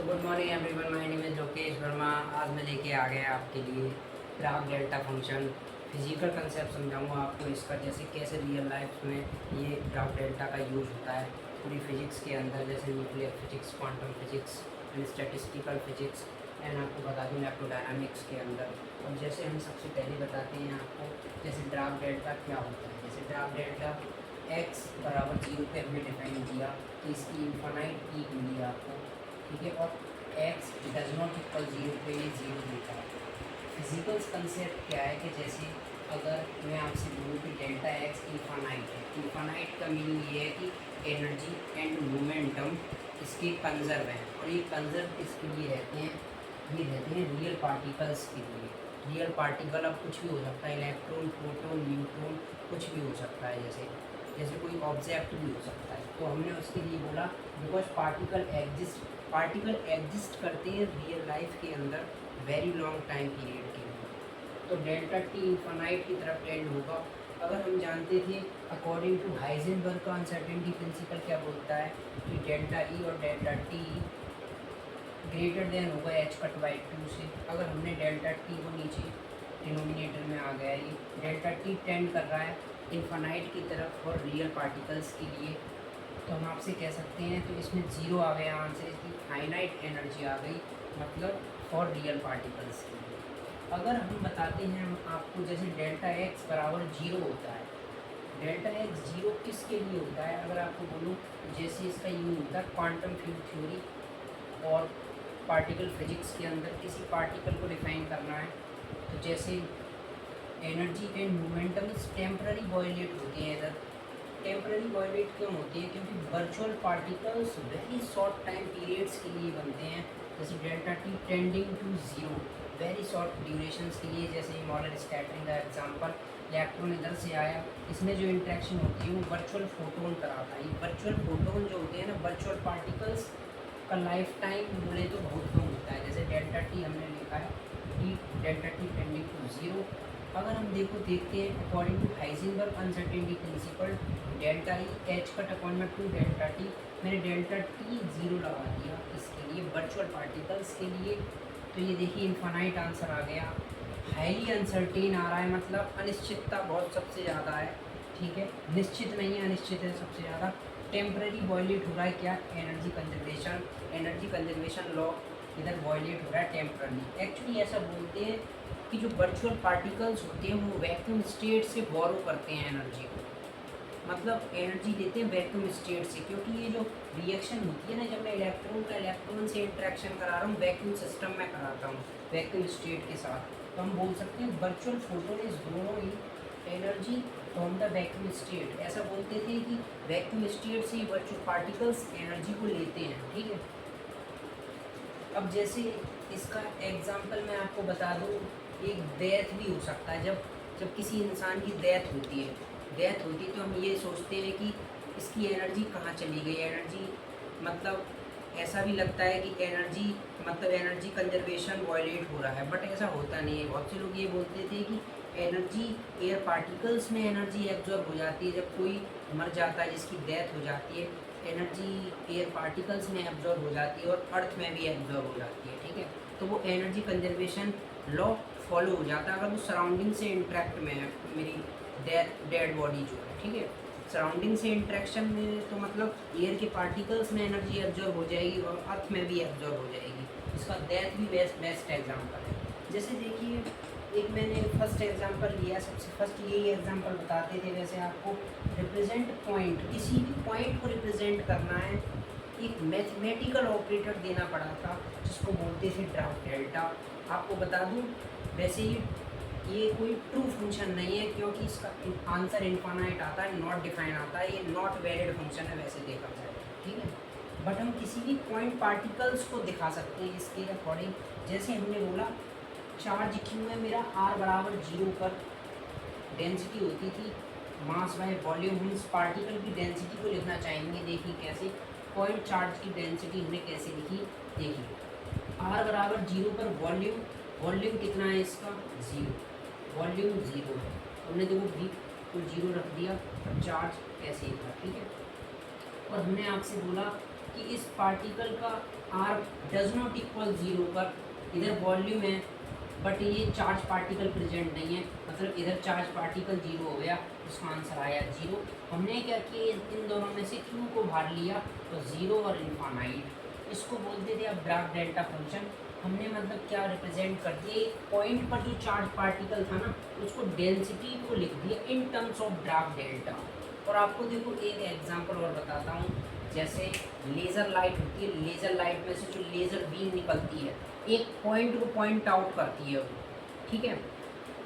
Good morning everyone, my name is Lokesh Verma. आज मैं लेके आ गया आपके लिए graph delta function. Physical concept समझाऊंगा आपको इसका, जैसे कैसे रियल लाइफ में ये ग्राफ डेल्टा का यूज़ होता है पूरी फिजिक्स के अंदर, जैसे nuclear physics, quantum physics and statistical physics and आपको बता दूँ इलेक्ट्रोडायनामिक्स के अंदर। और जैसे हम सबसे पहले बताते हैं आपको जैसे ग्राफ डेल्टा क्या होता है। जैसे ग्राफ डेल्टा x बराबर 0 पे हमने डिफाइन किया तो इसकी इन्फानाइट पीक मिली आपको, ठीक है। और x डज नॉट इक्वल 0 पे ये 0 देता है। फिजिकल कंसेप्ट क्या है कि जैसे अगर मैं आपसे बोलूँ कि डेल्टा x इन्फानाइट है, इन्फानाइट का मीनिंग ये है कि एनर्जी एंड मोमेंटम इसके कंजर्व हैं। और ये कंजर्व इसके लिए रहते हैं, ये रहते हैं रियल पार्टिकल्स के लिए। रियल पार्टिकल अब कुछ भी हो सकता है, इलेक्ट्रॉन, प्रोटॉन, न्यूट्रॉन, कुछ भी हो सकता है। जैसे कोई ऑब्जेक्ट भी हो सकता है। तो हमने उसके लिए बोला बिकॉज पार्टिकल एग्जिस्ट करते हैं रियल लाइफ के अंदर वेरी लॉन्ग टाइम पीरियड के लिए। तो डेल्टा टी इन्फानाइट की तरफ टेंड होगा। अगर हम जानते थे अकॉर्डिंग टू हाइजेनबर्ग का अनसर्टेनिटी प्रिंसिपल क्या बोलता है कि डेल्टा ई और डेल्टा टी ग्रेटर देन होगा एच कट बाई 2 से। अगर हमने डेल्टा टी को नीचे डिनोमिनेटर में आ गया, ये डेल्टा टी टेंड कर रहा है इन्फानाइट की तरफ और रियल पार्टिकल्स के लिए, तो हम आपसे कह सकते हैं तो इसमें 0 आ गया आंसर, इसकी फाइनाइट एनर्जी आ गई, मतलब फॉर रियल पार्टिकल्स के लिए। अगर हम बताते हैं हम आपको जैसे डेल्टा x बराबर 0 होता है, डेल्टा x 0 किसके लिए होता है? अगर आपको बोलूँ जैसे इसका यूज होता है क्वांटम फील्ड थ्योरी और पार्टिकल फिजिक्स के अंदर किसी पार्टिकल को डिफाइन करना है, तो जैसे energy and momentum temporary violate होते हैं। इधर टेम्पररी वॉयलेट क्यों होती है? क्योंकि virtual particles very short time periods के लिए बनते हैं। जैसे delta T tending to 0 very short durations के लिए। जैसे मॉलर स्कैटरिंग का एग्जांपल, इलेक्ट्रॉन इधर से आया, इसमें जो इंट्रैक्शन होती है वो वर्चुअल फोटोन कराता है। ये वर्चुअल फोटोन जो होते हैं ना, वर्चुअल पार्टिकल्स का लाइफ टाइम बोले तो बहुत कम होता है। जैसे डेल्टा टी हमने लिखा है डेल्टा टी टेंडिंग टू 0। अगर हम देखते हैं according to Heisenberg uncertainty principle, delta E H cut upon में 2 डेल्टा टी, मैंने डेल्टा टी 0 लगा दिया इसके लिए वर्चुअल पार्टिकल्स के लिए। तो ये देखिए इन्फानाइट आंसर आ गया। हाईली अनसर्टेन आ रहा है, मतलब अनिश्चितता बहुत सबसे ज़्यादा है, ठीक है। निश्चित नहीं है, अनिश्चित है सबसे ज़्यादा। टेम्पररी वॉयलेट हो रहा है क्या? एनर्जी कंजर्वेशन लॉ इधर वॉयलेट हो रहा है टेम्पररी। एक्चुअली ऐसा बोलते हैं कि जो वर्चुअल पार्टिकल्स होते हैं वो वैक्यूम स्टेट से बोरो करते हैं एनर्जी को, मतलब एनर्जी देते हैं वैक्यूम स्टेट से। क्योंकि ये जो रिएक्शन होती है ना, जब मैं इलेक्ट्रॉन का इलेक्ट्रॉन से इंट्रैक्शन करा रहा हूँ वैक्यूम सिस्टम में कराता हूँ वैक्यूम स्टेट के साथ, तो हम बोल सकते हैं वर्चुअल फोटोन इज दोनों ही energy from the vacuum state. ऐसा बोलते थे कि वैक्यूम स्टेट से वर्चुअल पार्टिकल्स एनर्जी को लेते हैं, ठीक है। अब जैसे इसका एग्जाम्पल मैं आपको बता दूँ, एक डेथ भी हो सकता है। जब किसी इंसान की डेथ होती है तो हम ये सोचते हैं कि इसकी एनर्जी कहाँ चली गई। एनर्जी मतलब ऐसा भी लगता है कि एनर्जी कंजर्वेशन वॉयलेट हो रहा है, बट ऐसा होता नहीं है। बहुत से लोग ये बोलते थे कि एनर्जी एयर पार्टिकल्स में एनर्जी एब्जॉर्ब हो जाती है। जब कोई मर जाता है, जिसकी डेथ हो जाती है, एनर्जी एयर पार्टिकल्स में एब्जॉर्ब हो जाती है और अर्थ में भी एब्जॉर्ब हो जाती है, ठीक है। तो वो एनर्जी कंजर्वेशन लॉ फॉलो हो जाता है अगर वो सराउंडिंग से इंट्रैक्ट में है। मेरी डेड बॉडी जो है, ठीक है, सराउंडिंग से इंट्रैक्शन में, तो मतलब एयर के पार्टिकल्स में एनर्जी एब्जॉर्ब हो जाएगी और अर्थ में भी एब्जॉर्ब हो जाएगी। इसका डेथ भी बेस्ट एग्जांपल है। जैसे देखिए एक मैंने फर्स्ट एग्जांपल लिया, सबसे फर्स्ट यही एग्जांपल बताते थे। वैसे आपको रिप्रेजेंट पॉइंट, किसी भी पॉइंट को रिप्रेजेंट करना है, एक मैथमेटिकल ऑपरेटर देना पड़ा था जिसको बोलते थे ग्राफ डेल्टा। आपको बता दूं वैसे ये कोई ट्रू फंक्शन नहीं है, क्योंकि इसका आंसर इनफाइनाइट आता है, नॉट डिफाइन आता है। ये नॉट वैलिड फंक्शन है वैसे देखा जाए, ठीक है। बट हम किसी भी पॉइंट पार्टिकल्स को दिखा सकते हैं इसके अकॉर्डिंग। जैसे हमने बोला चार्ज क्यू है मेरा, आर बराबर 0 पर डेंसिटी होती थी मास बाय वॉल्यूम। हम इस पार्टिकल की डेंसिटी को लिखना चाहेंगे। देखिए कैसे, पॉइंट चार्ज की डेंसिटी हमने कैसे लिखी, देखिए आर बराबर 0 पर वॉल्यूम कितना है इसका? 0, वॉल्यूम 0 है। हमने देखो v को 0 रख दिया, चार्ज ऐसे ही था, ठीक है। और हमने आपसे बोला कि इस पार्टिकल का आर डज नॉट इक्वल 0 पर, इधर वॉल्यूम है बट ये चार्ज पार्टिकल प्रेजेंट नहीं है, मतलब इधर चार्ज पार्टिकल 0 हो गया, उसका आंसर आया 0। हमने क्या किया, इन दोनों में से Q को बाहर लिया तो 0 और इन्फानाइट। इसको बोलते थे अब ब्राग डेल्टा फंक्शन। हमने मतलब क्या रिप्रेजेंट कर दिया, एक पॉइंट पर जो चार्ज पार्टिकल था ना उसको डेंसिटी को लिख दिया इन टर्म्स ऑफ ब्राग डेल्टा। और आपको देखो एक एग्जांपल और बताता हूँ, जैसे लेज़र लाइट होती है, लेज़र लाइट में से जो लेज़र बीम निकलती है एक पॉइंट को पॉइंट आउट करती है वो, ठीक है।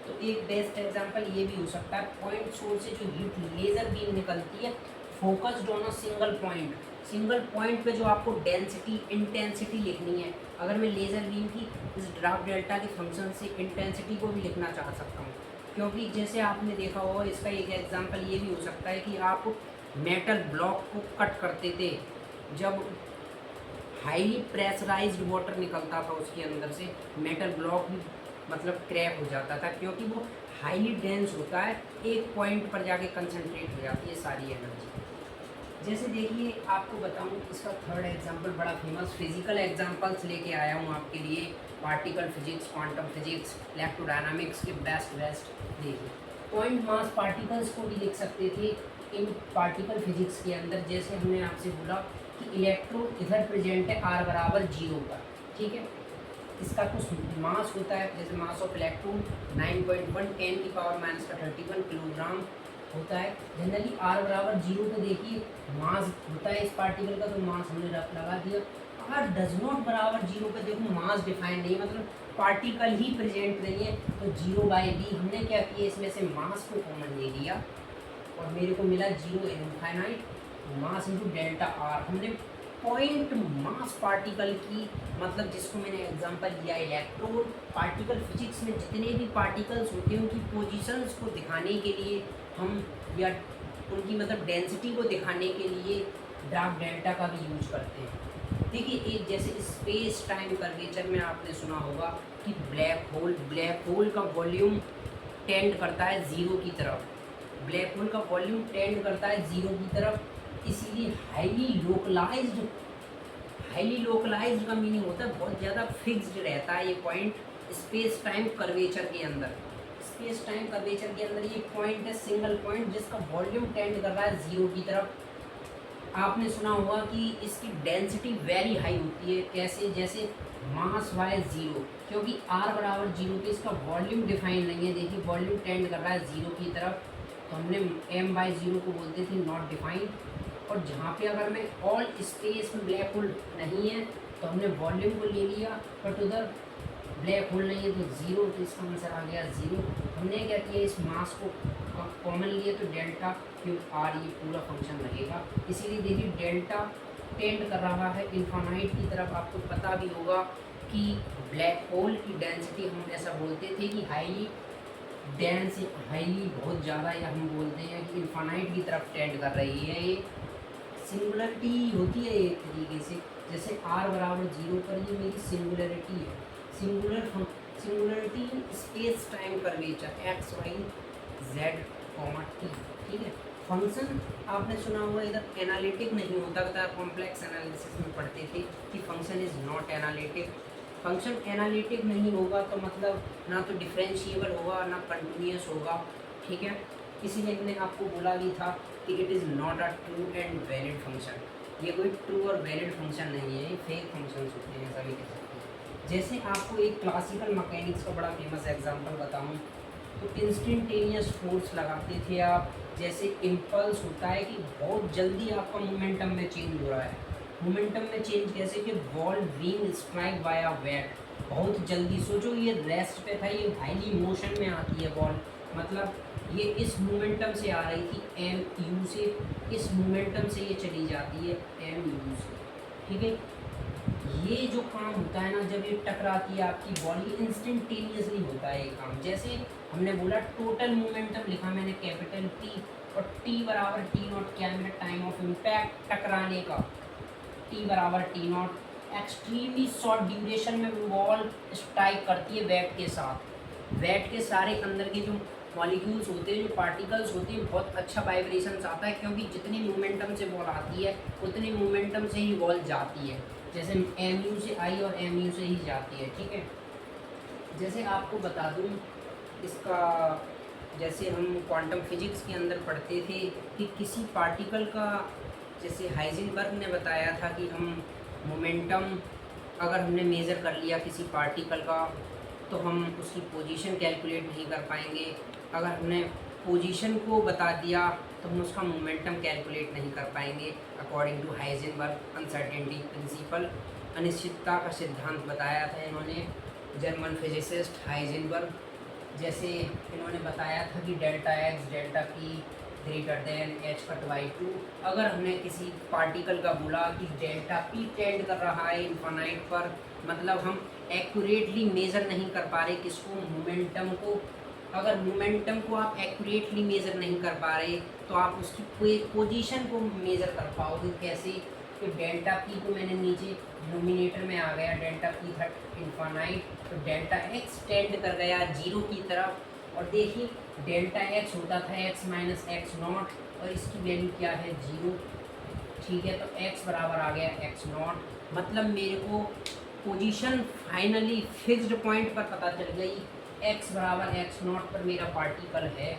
तो एक बेस्ट एग्जांपल ये भी हो सकता है, पॉइंट सोर्स से जो हीट लेज़र बीम निकलती है focused on a single point, single point पे जो आपको डेंसिटी इंटेंसिटी लिखनी है। अगर मैं लेज़र बीम की इस ड्राग डेल्टा के फंक्शन से इंटेंसिटी को भी लिखना चाह सकता हूँ, क्योंकि जैसे आपने देखा होगा, इसका एक एग्जांपल ये भी हो सकता है कि आप मेटल ब्लॉक को कट करते थे, जब हाईली प्रेशराइज्ड वाटर निकलता था उसके अंदर से, मेटल ब्लॉक भी मतलब क्रैक हो जाता था, क्योंकि वो हाईली डेंस होता है, एक पॉइंट पर जाके कंसंट्रेट हो जाती है सारी एनर्जी। जैसे देखिए आपको बताऊं, इसका थर्ड एग्जांपल बड़ा फेमस फिजिकल एग्जांपल्स लेके आया हूँ आपके लिए, particle physics, quantum physics, electrodynamics के बेस्ट देखिए। पॉइंट मास पार्टिकल्स को भी लिख सकते थे इन पार्टिकल फिजिक्स के अंदर। जैसे हमने आपसे बोला कि इलेक्ट्रॉन इधर प्रेजेंट है r बराबर 0 पर, ठीक है, इसका कुछ मास होता है, जैसे मास ऑफ इलेक्ट्रॉन 9.1 10⁻31 किलोग्राम होता है। जनरली r बराबर 0 पे देखिए मास होता है इस पार्टिकल का, तो मास हमने लगा दिया। अगर डज नॉट बराबर 0 पे देखो मास डिफाइन नहीं है, मतलब पार्टिकल ही प्रेजेंट नहीं है, तो 0/b हमने क्या किया, इसमें से मास को कॉमन ले लिया और मेरे को मिला 0 infinite mass into delta R. हमने पॉइंट मास पार्टिकल की, मतलब जिसको मैंने एग्जांपल लिया इलेक्ट्रॉन, पार्टिकल फिजिक्स में जितने भी पार्टिकल्स होते हैं उनकी पोजीशंस को दिखाने के लिए हम, या उनकी मतलब डेंसिटी को दिखाने के लिए ड्राग डेल्टा का भी यूज करते हैं। देखिए एक जैसे स्पेस टाइम कर्वेचर में आपने सुना होगा कि ब्लैक होल का वॉल्यूम टेंड करता है 0 की तरफ, ब्लैक होल का वॉल्यूम टेंड करता है 0 की तरफ, इसीलिए हाईली लोकलाइज्ड का मीनिंग होता है बहुत ज़्यादा फिक्स्ड रहता है ये पॉइंट स्पेस टाइम कर्वेचर के अंदर। स्पेस टाइम कर्वेचर के अंदर ये पॉइंट है सिंगल पॉइंट जिसका वॉल्यूम टेंड कर रहा है 0 की तरफ। आपने सुना होगा कि इसकी डेंसिटी वेरी हाई होती है, कैसे, जैसे मास बाय 0, क्योंकि r बराबर 0 पे इसका वॉल्यूम डिफाइन नहीं है। देखिए वॉल्यूम टेंड कर रहा है 0 की तरफ, तो हमने m/0 को बोलते थे नॉट डिफाइंड। और जहाँ पे अगर मैं ऑल स्पेस में ब्लैक होल नहीं है तो हमने वॉल्यूम को ले लिया, बट उधर ब्लैक होल नहीं है तो 0, तो इसका आंसर आ गया 0। हमने क्या किया, इस मास को कॉमन लिए तो डेल्टा क्यूब आर ये पूरा फंक्शन लगेगा। इसीलिए देखिए डेल्टा टेंड कर रहा है इन्फानाइट की तरफ। आपको पता भी होगा कि ब्लैक होल की डेंसिटी हम ऐसा बोलते थे कि हाईली बहुत ज़्यादा, या हम बोलते हैं कि इन्फानाइट की तरफ टेंड कर रही है। ये सिंगुलरिटी होती है एक तरीके से, जैसे r बराबर 0 पर ये मेरी सिंगुलरिटी है, singularity in space time curvature x y z, t, ठीक है। फंक्शन आपने सुना होगा इधर एनालिटिक नहीं होता था, कॉम्प्लेक्स एनालिसिस में पढ़ते थे कि function is not analytic. Function analytic नहीं होगा तो मतलब ना तो डिफरेंशिएबल होगा ना कंटिन्यूस होगा, ठीक है। इसीलिए मैंने आपको बोला भी था कि it is not a true and valid function. ये कोई ट्रू और वैलिड फंक्शन नहीं है, ये फेक फंक्शन होते हैं, ऐसा भी कह सकते हैं। जैसे आपको एक क्लासिकल मैकेनिक्स का बड़ा फेमस एग्जांपल बताऊं तो इंस्टेंटेनियस फोर्स लगाते थे आप, जैसे इम्पल्स होता है कि बहुत जल्दी आपका मोमेंटम में चेंज हो रहा है। मोमेंटम में चेंज कैसे, कि बॉल बीइंग स्ट्राइक बाय अ वेट, बहुत जल्दी, सोचो ये रेस्ट पे था, ये हाईली मोशन में आती है बॉल, मतलब ये इस मोमेंटम से आ रही थी एम यू से, इस मोमेंटम से ये चली जाती है एम यू से, ठीक है। ये जो काम होता है ना, जब ये टकराती है आपकी बॉडी, इंस्टेंटेनियसली होता है ये काम। जैसे हमने बोला टोटल मोमेंटम लिखा मैंने कैपिटल T, और T बराबर T0 क्या है मेरा टाइम ऑफ इम्पैक्ट टकराने का, T बराबर T0। एक्सट्रीमली शॉर्ट ड्यूरेशन में बॉल स्ट्राइक करती है वेट के साथ, वेट के सारे अंदर के जो मॉलिक्यूल्स होते हैं, जो पार्टिकल्स होते हैं, बहुत अच्छा वाइब्रेशंस आता है, क्योंकि जितने मोमेंटम से बॉल आती है उतने मोमेंटम से ही बॉल जाती है। जैसे एम यू से आई और एम यू से ही जाती है, ठीक है। जैसे आपको बता दूं इसका, जैसे हम क्वांटम फिजिक्स के अंदर पढ़ते थे कि किसी पार्टिकल का, जैसे हाइजेनबर्ग ने बताया था कि हम मोमेंटम अगर हमने मेज़र कर लिया किसी पार्टिकल का, तो हम उसकी पोजीशन कैलकुलेट नहीं कर पाएंगे। अगर हमने पोजीशन को बता दिया तो हम उसका मोमेंटम कैलकुलेट नहीं कर पाएंगे। According to Heisenberg uncertainty principle, अनिश्चितता का सिद्धांत बताया था इन्होंने, जर्मन फिजिसिस्ट हाइजेनबर्ग। जैसे इन्होंने बताया था कि delta x delta P greater than H cut by two. अगर हमने किसी पार्टिकल का बोला कि डेल्टा पी टेंड कर रहा है इन्फानाइट पर, मतलब हम एक्यूरेटली मेज़र नहीं कर पा रहे किसको, मोमेंटम को। अगर मोमेंटम को आप एक्यूरेटली मेज़र नहीं कर पा रहे तो आप उसकी पोजीशन को मेज़र कर पाओगे कैसे, कि डेल्टा पी को मैंने नीचे डिनोमिनेटर में आ गया, डेल्टा पी था इन्फानाइट, तो डेल्टा एक्स टेंड कर गया जीरो की तरफ। और देखिए डेल्टा एक्स होता था एक्स माइनस एक्स नॉट, और इसकी वैल्यू क्या है, जीरो, ठीक है। तो एक्स बराबर आ गया एक्स नॉट, मतलब मेरे को पोजीशन फाइनली फिक्स्ड पॉइंट पर पता चल गई, एक्स बराबर एक्स नॉट पर मेरा पार्टिकल है,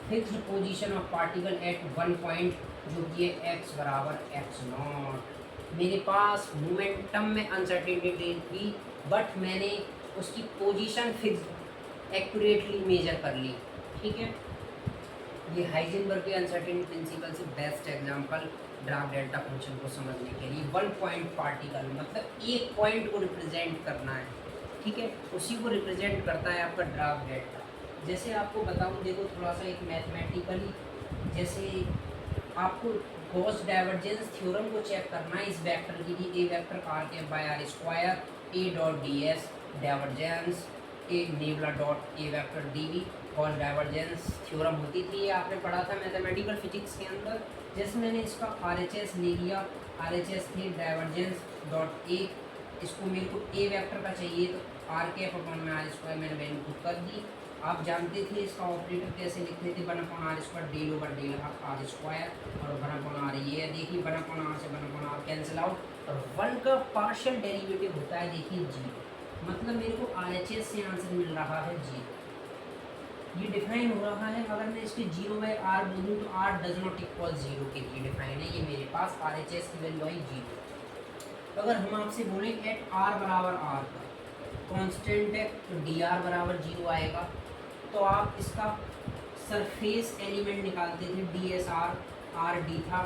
fixed position of particle at one point, जो कि है एक्स बराबर एक्स नॉट। मेरे पास मोमेंटम में अनसर्टेनिटी थी, बट मैंने उसकी पोजीशन फिक्स एक्यूरेटली मेजर कर ली, ठीक है। ये हाइजेनबर्ग के अनसर्टेनिटी प्रिंसिपल से best example Dirac delta function को समझने के लिए। वन पॉइंट पार्टिकल मतलब एक पॉइंट को रिप्रेजेंट करना है, ठीक है, उसी को रिप्रेजेंट करता है आपका ड्राग डेल्टा। जैसे आपको बताऊं, देखो थोड़ा सा एक मैथमेटिकली, जैसे आपको गॉस डाइवर्जेंस थ्योरम को चेक करना है इस वेक्टर के लिए, ए वेक्टर आर के by R square, A dot D S divergence, A nabla dot A vector D V, Gauss divergence theorem होती थी, ये आपने पढ़ा था मैथमेटिकल फिजिक्स के अंदर। जैसे मैंने इसका आर एच एस ले लिया, आर एच एस थी डाइवर्जेंस डॉट ए, इसको मेरे को ए वेक्टर का चाहिए, तो आर के अपॉन में आर स्क्वायर मैंने वैल्यू पुट कर दी। आप जानते थे इसका ऑपरेटर कैसे लिखते थे, one upon R square del over del R square, और वन अपॉन आर, ये देखिए वन अपॉन आर से one upon R cancel out, और वन का पार्शियल डेरिवेटिव होता है देखिए जीरो, मतलब मेरे को आर एच एस से आंसर मिल रहा है जीरो, ये डिफाइन हो रहा है। अगर मैं इसके जीरो बाई आर बोलूँ तो R does not equal zero के लिए डिफाइन है, ये मेरे पास आर एच एस की वैल्यू आई जीरो। अगर हम आपसे बोलें एट आर बराबर आर पर कॉन्स्टेंट है, तो डी आर बराबर जीरो आएगा, तो आप इसका सरफेस एलिमेंट निकालते थे, D S R, R D था,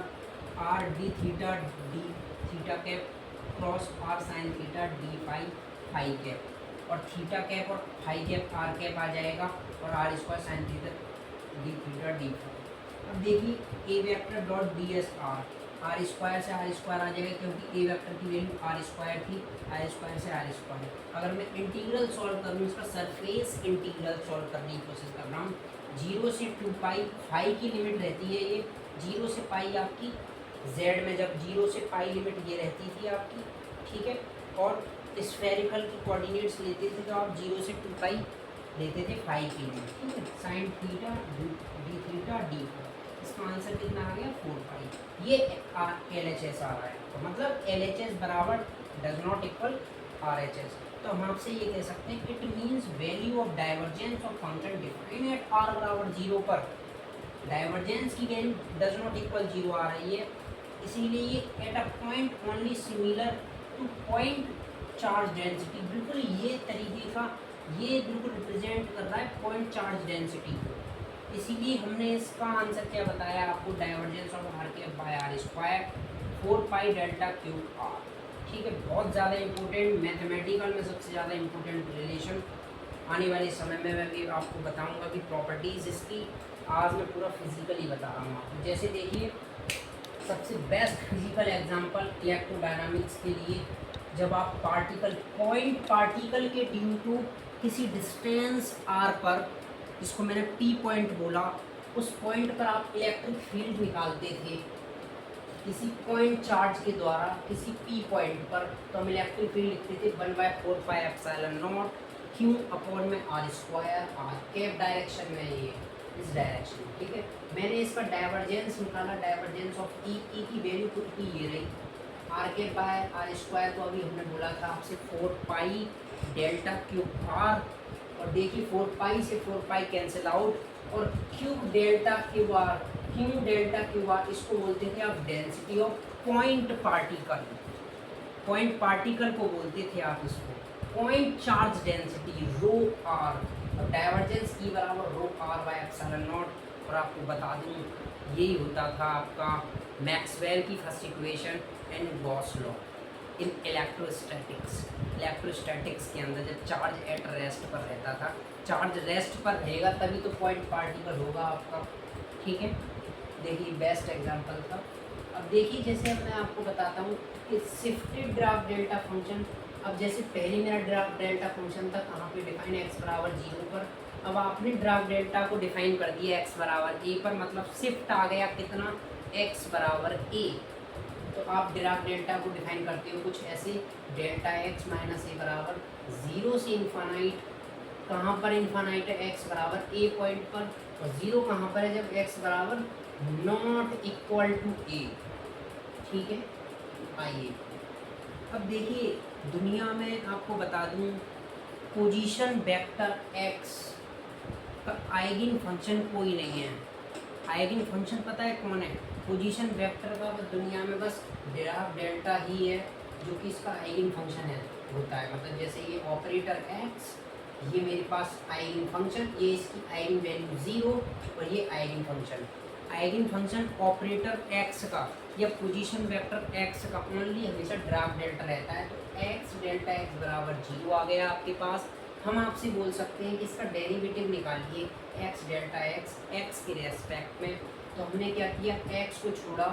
R D theta D theta cap cross R sine theta D phi phi cap, और थीटा कैप और फाई कैप आर कैप आ जाएगा, और R square sine theta D theta D phi. अब देखिए A vector dot D S R, R square से R square आ जाएगा, क्योंकि ए वेक्टर की वैल्यू आर स्क्वायर थी, आर स्क्वायर से आर स्क्वायर। अगर मैं इंटीग्रल सॉल्व करूँ, इसका सरफेस इंटीग्रल सॉल्व करने की कोशिश कर रहा हूँ, जीरो से टू पाई, फाई की लिमिट रहती है ये, जीरो से पाई आपकी जेड में, जब जीरो से पाई लिमिट ये रहती थी आपकी, ठीक है। और स्फेरिकल की कोऑर्डिनेट्स लेते थे तो आप जीरो से टू पाई लेते थे फाई की लिमिट, ठीक है, sign theta D theta D, इसका आंसर कितना आ गया 4 पाई। ये एल एच एस आ रहा है, तो मतलब एल एच एस बराबर does not equal R H S. तो हम आपसे ये कह सकते हैं it means value of divergence of function define at R बराबर जीरो पर, डाइवर्जेंस की value does not equal zero आ रही है, इसीलिए ये at a point only similar to point charge density, बिल्कुल ये तरीके का, ये बिल्कुल रिप्रेजेंट कर रहा है पॉइंट चार्ज डेंसिटी को। इसीलिए हमने इसका आंसर क्या बताया आपको, डाइवर्जेंस ऑफ आर के by R square 4 pi delta cube R, ठीक है। बहुत ज़्यादा इंपॉर्टेंट, मैथमेटिकल में सबसे ज़्यादा इंपॉर्टेंट रिलेशन। आने वाले समय में मैं भी आपको बताऊंगा कि प्रॉपर्टीज़ इसकी, आज मैं पूरा फिजिकली बता रहा हूँ आपको। जैसे देखिए सबसे बेस्ट फिजिकल एग्जांपल इलेक्ट्रोडायनामिक्स के लिए, जब आप पार्टिकल पॉइंट पार्टिकल के ड्यू टू किसी डिस्टेंस आर पर, जिसको मैंने पी पॉइंट बोला, उस पॉइंट पर आप इलेक्ट्रिक फील्ड निकालते थे किसी पॉइंट चार्ज के द्वारा, किसी पी पॉइंट पर, तो हम इलेक्ट्रिक फील्ड लिखते थे 1/4 pi epsilon naught Q upon में R square, R cap direction में ये इस डायरेक्शन में, ठीक है। मैंने इसका डाइवर्जेंस निकाला, डाइवर्जेंस ऑफ ई, ई की वैल्यू खुद की ये रही आर के बाय आर स्क्वायर, तो अभी हमने बोला था आपसे 4 पाई डेल्टा क्यूब आर, और देखिए 4 पाई से 4 पाई कैंसिल आउट, और cube delta cube R, cube delta cube R इसको बोलते थे आप density of point particle, point particle को बोलते थे आप इसको point charge density rho R, और डाइवर्जेंस ई बराबर rho R by epsilon naught. और आपको बता दूं यही होता था आपका मैक्सवेल की first equation and Gauss law in electrostatics. Electrostatics के अंदर जब चार्ज एट रेस्ट पर रहता था, चार्ज रेस्ट पर रहेगा तभी तो पॉइंट पार्टिकल होगा आपका, ठीक है। देखिए बेस्ट एग्जांपल था। अब देखिए जैसे मैं आपको बताता हूँ कि शिफ्टेड ड्राफ्ट डेल्टा फंक्शन, अब जैसे पहले मेरा ड्राफ्ट डेल्टा फंक्शन था कहाँ पे डिफाइन, एक्स बराबर 0 पर। अब आपने ड्राफ्ट डेल्टा को डिफाइन कर दिया एक्स बराबर ए पर, मतलब शिफ्ट आ गया कितना, एक्स बराबर ए। तो आप ड्राफ्ट डेल्टा को डिफाइन करते हो कुछ ऐसे, डेल्टा एक्स माइनस ए बराबर 0 से इन्फानाइट, कहाँ पर इन्फानाइट है, एक्स बराबर ए पॉइंट पर, और 0 कहाँ पर है, जब एक्स बराबर नॉट इक्वल टू ए, ठीक है। आइए अब देखिए दुनिया में आपको बता दूं पोजीशन वेक्टर एक्स का आइगन फंक्शन कोई नहीं है। आइगन फंक्शन पता है कौन है, पोजीशन वेक्टर का तो दुनिया में बस ड्राफ्ट डेल्टा ही है जो कि इसका आइगन फंक्शन है होता है। मतलब जैसे ये ऑपरेटर एक्स, ये मेरे पास आइगन फंक्शन, ये इसकी आइगन वैल्यू 0, और ये eigen function. Eigen function operator x का या पोजीशन वेक्टर एक्स का ओनली हमेशा ड्राफ्ट डेल्टा रहता है। तो एक्स डेल्टा एक्स बराबर 0 आ गया आपके पास। हम आपसे बोल सकते हैं कि इसका डेरिवेटिव निकालिए एक्स डेल्टा एक्स, एक्स के रेस्पेक्ट में। तो हमने क्या किया, एक्स को छोड़ा,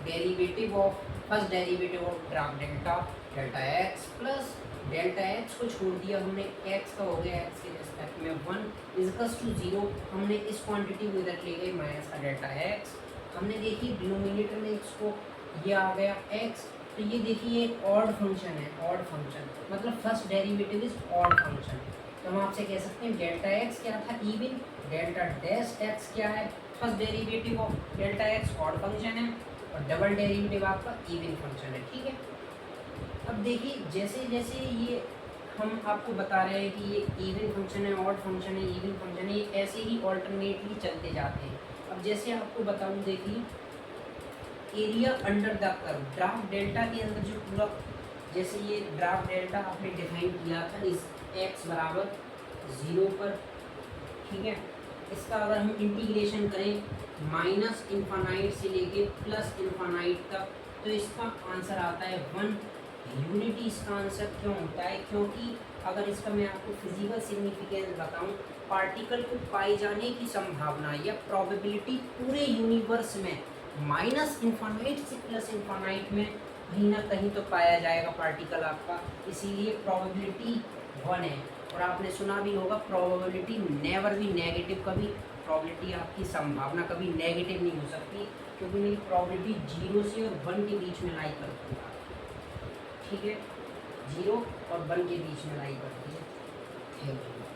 derivative of first derivative of draft delta, delta x plus delta x को छोड़ दिया हमने, एक्स का हो गया एक्स के रेस्पेक्ट में 1 इजकल्स टू 0। हमने इस क्वांटिटी को इधर ले गए माइनस का डेल्टा एक्स। हमने देखिए डिनोमिनेटर में इसको, ये आ गया एक्स। तो ये देखिए एक ऑड फंक्शन है, ऑड फंक्शन मतलब first derivative is odd function. तो हम आपसे कह सकते हैं डेल्टा एक्स क्या था, इवन, डेल्टा डैश एक्स क्या है, first derivative of delta x odd function है, और डबल डेरिवेटिव आपका इवन फंक्शन है, ठीक है। अब देखिए जैसे जैसे ये हम आपको बता रहे हैं कि ये इवन फंक्शन है, ऑड फंक्शन है, इवन फंक्शन है, ये ऐसे ही ऑल्टरनेटली चलते जाते हैं। अब जैसे आपको बताऊं, देखिए area under the curve, draft delta के अंदर जो पूरा, जैसे ये ड्राफ्ट डेल्टा आपने डिफाइन किया था इस एक्स बराबर 0 पर, ठीक है। इसका अगर हम इंटीग्रेशन करें माइनस इन्फानाइट से लेके प्लस इन्फानाइट तक, तो इसका आंसर आता है 1। यूनिटी इसका आंसर क्यों होता है, क्योंकि अगर इसका मैं आपको फिजिकल सिग्निफिकेंस बताऊं, पार्टिकल को पाए जाने की संभावना या प्रोबेबिलिटी पूरे यूनिवर्स में माइनस इन्फानाइट से प्लस इन्फानाइट में कहीं ना कहीं तो पाया जाएगा पार्टिकल आपका, इसीलिए प्रोबेबिलिटी 1 है। और आपने सुना भी होगा प्रोबेबिलिटी नेवर भी नेगेटिव, कभी प्रोबेबिलिटी आपकी संभावना कभी नेगेटिव नहीं हो सकती, क्योंकि मेरी प्रोबेबिलिटी 0 से और 1 के बीच में लाई करती है, ठीक है। 0 और 1 के बीच में लाई करती है। Thank you.